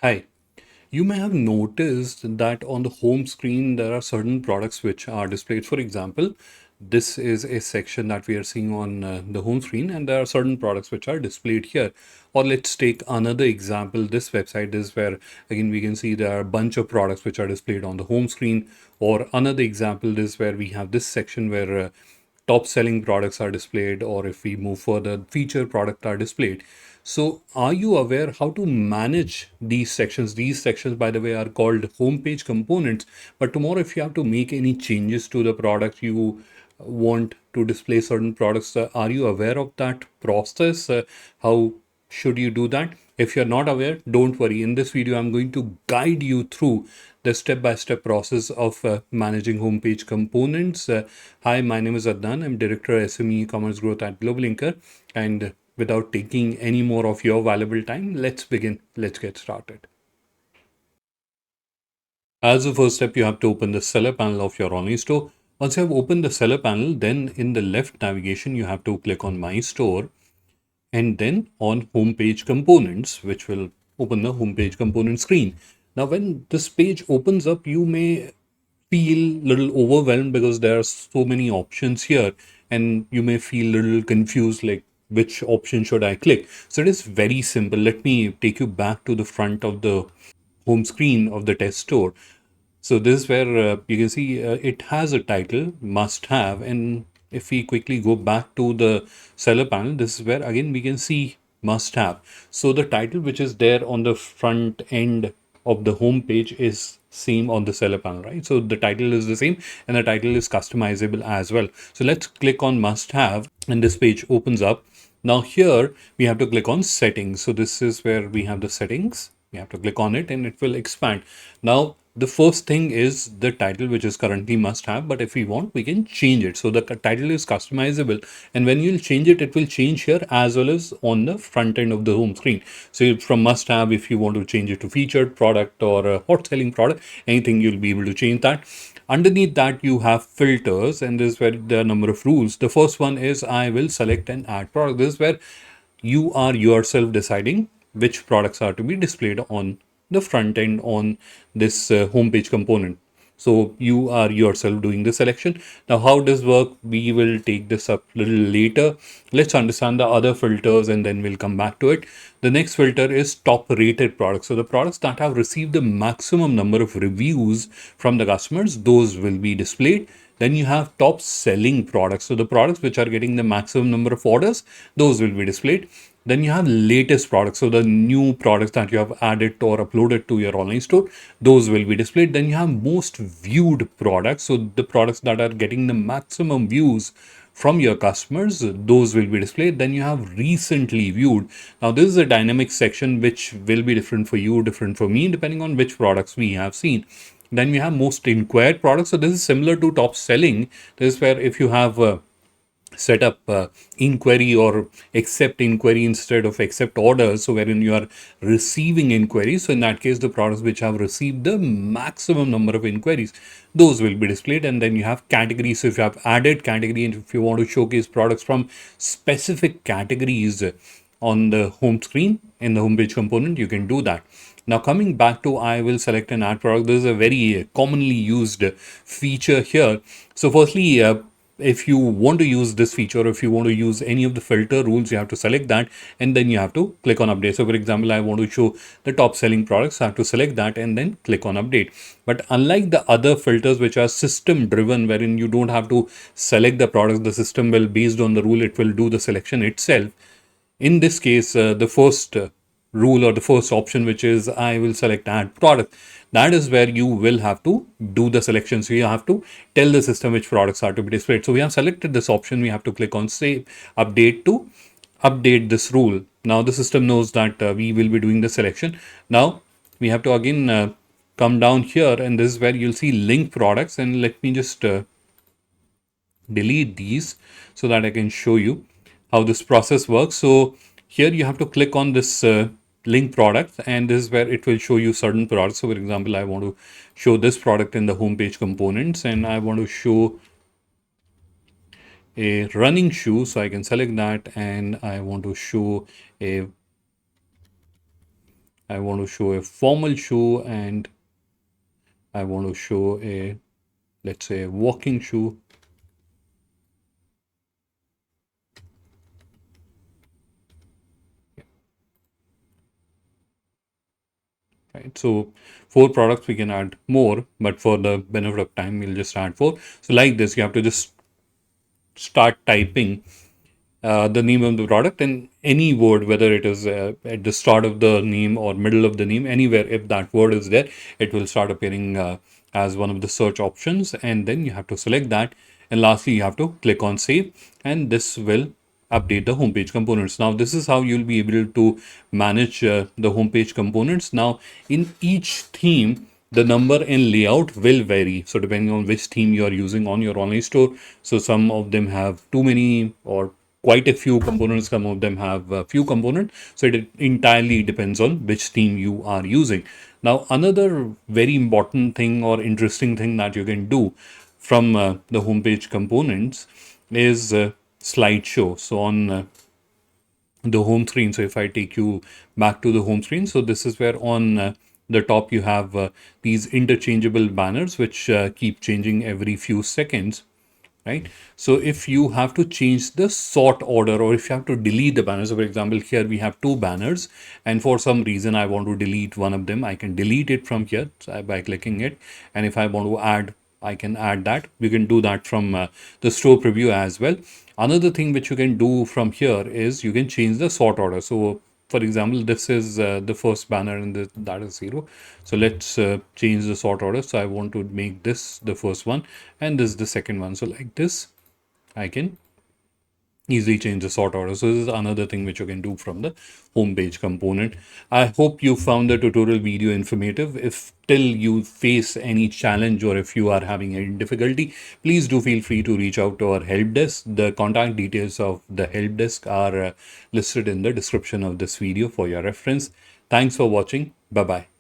Hi. You may have noticed that on the home screen, there are certain products which are displayed. For example, this is a section that we are seeing on the home screen, and there are certain products which are displayed here. Or let's take another example. This website is where, again, we can see there are a bunch of products which are displayed on the home screen. Or another example is where we have this section where top selling products are displayed, or if we move further, feature products are displayed. So, are you aware how to manage these sections? These sections, by the way, are called homepage components. But tomorrow, if you have to make any changes to the product, you want to display certain products, are you aware of that process? How should you do that? If you're not aware, don't worry. In this video, I'm going to guide you through the step-by-step process of managing homepage components. Hi, my name is Adnan. I'm Director SME e-commerce growth at GlobalLinker. And without taking any more of your valuable time, let's begin. Let's get started. As the first step, you have to open the seller panel of your online store. Once you have opened the seller panel, then in the left navigation, you have to click on My Store and then on Homepage Components, which will open the Homepage Component screen. Now, when this page opens up, you may feel a little overwhelmed because there are so many options here, and you may feel a little confused like which option should I click. So it is very simple. Let me take you back to the front of the home screen of the test store. So this is where you can see it has a title, must have. And if we quickly go back to the seller panel, this is where again we can see must have. So the title which is there on the front end of the home page is same on the seller panel, right? So the title is the same and the title is customizable as well. So let's click on must have and this page opens up. Now here we have to click on settings. So this is where we have the settings. We have to click on it and it will expand. Now the first thing is the title, which is currently must have, but if we want, we can change it. So the title is customizable, and when you'll change it, it will change here as well as on the front end of the home screen. So from must have, if you want to change it to featured product or a hot selling product, anything, you'll be able to change that. Underneath that, you have filters, and this is where there are a number of rules. The first one is I will select and add product. This is where you are yourself deciding which products are to be displayed on the front end on this homepage component. So you are yourself doing the selection. Now, how does work? We will take this up a little later. Let's understand the other filters and then we'll come back to it. The next filter is top rated products. So the products that have received the maximum number of reviews from the customers, those will be displayed. Then you have top selling products. So the products which are getting the maximum number of orders, those will be displayed. Then you have latest products. So the new products that you have added or uploaded to your online store, those will be displayed. Then you have most viewed products. So the products that are getting the maximum views from your customers, those will be displayed. Then you have recently viewed. Now this is a dynamic section which will be different for you, different for me, depending on which products we have seen. Then we have most inquired products. So this is similar to top selling. This is where if you have set up inquiry or accept inquiry instead of accept orders, so wherein you are receiving inquiries, so in that case the products which have received the maximum number of inquiries, those will be displayed. And then you have categories. So if you have added category and if you want to showcase products from specific categories on the home screen in the homepage component, you can do that. Now coming back to I will select an ad product, this is a very commonly used feature here. So firstly, if you want to use this feature, or if you want to use any of the filter rules, you have to select that and then you have to click on update. So for example, I want to show the top selling products, I have to select that and then click on update. But unlike the other filters which are system driven, wherein you don't have to select the products, the system will, based on the rule, it will do the selection itself. In this case, the first rule or the first option, which is I will select add product, that is where you will have to do the selection. So you have to tell the system which products are to be displayed. So we have selected this option. We have to click on save update to update this rule. Now the system knows that we will be doing the selection. Now we have to again come down here, and this is where you'll see link products. And let me just delete these so that I can show you how this process works. So here you have to click on this link product, and this is where it will show you certain products. So for example, I want to show this product in the homepage components, and I want to show a running shoe. So I can select that, and I want to show a I want to show a formal shoe, and I want to show a, let's say, walking shoe. Right. So 4 products, we can add more, but for the benefit of time, we'll just add 4. So like this, you have to just start typing the name of the product and any word, whether it is at the start of the name or middle of the name, anywhere, if that word is there, it will start appearing as one of the search options. And then you have to select that. And lastly, you have to click on save, and this will update the homepage components. Now, this is how you'll be able to manage the homepage components. Now, in each theme, the number and layout will vary. So depending on which theme you are using on your online store, so some of them have too many or quite a few components, some of them have a few components. So it entirely depends on which theme you are using. Now, another very important thing or interesting thing that you can do from the homepage components is slideshow. So on the home screen, so if I take you back to the home screen, so this is where on the top you have these interchangeable banners which keep changing every few seconds, right? So if you have to change the sort order, or if you have to delete the banners, so for example, here we have 2 banners, and for some reason I want to delete one of them, I can delete it from here by clicking it. And if I want to add, I can add that. We can do that from the store preview as well. Another thing which you can do from here is you can change the sort order. So for example, this is the first banner, and that is 0. So let's change the sort order. So I want to make this the first one, and this is the second one. So like this, I can easily change the sort order. So this is another thing which you can do from the homepage component. I hope you found the tutorial video informative. If till you face any challenge, or if you are having any difficulty, please do feel free to reach out to our help desk. The contact details of the help desk are listed in the description of this video for your reference. Thanks for watching. Bye bye.